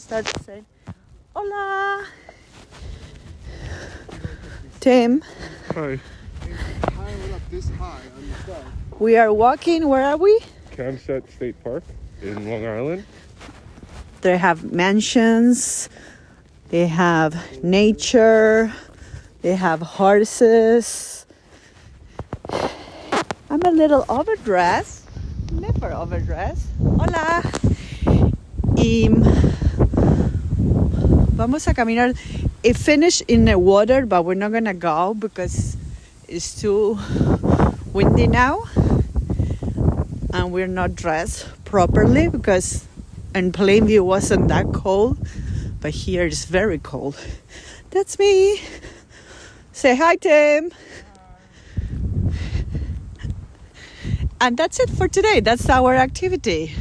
start saying, hola. Tim. Hi. Piled up this high on the side. We are walking, where are we? Camset State Park in Long Island. They have mansions, they have nature, they have horses. I'm a little overdressed, never overdressed. Hola. Y vamos a caminar. It finished in the water, but we're not gonna go because it's too windy now. And we're not dressed properly because in Plainview wasn't that cold, but here it's very cold. That's me. Say hi, Tim. And that's it for today. That's our activity.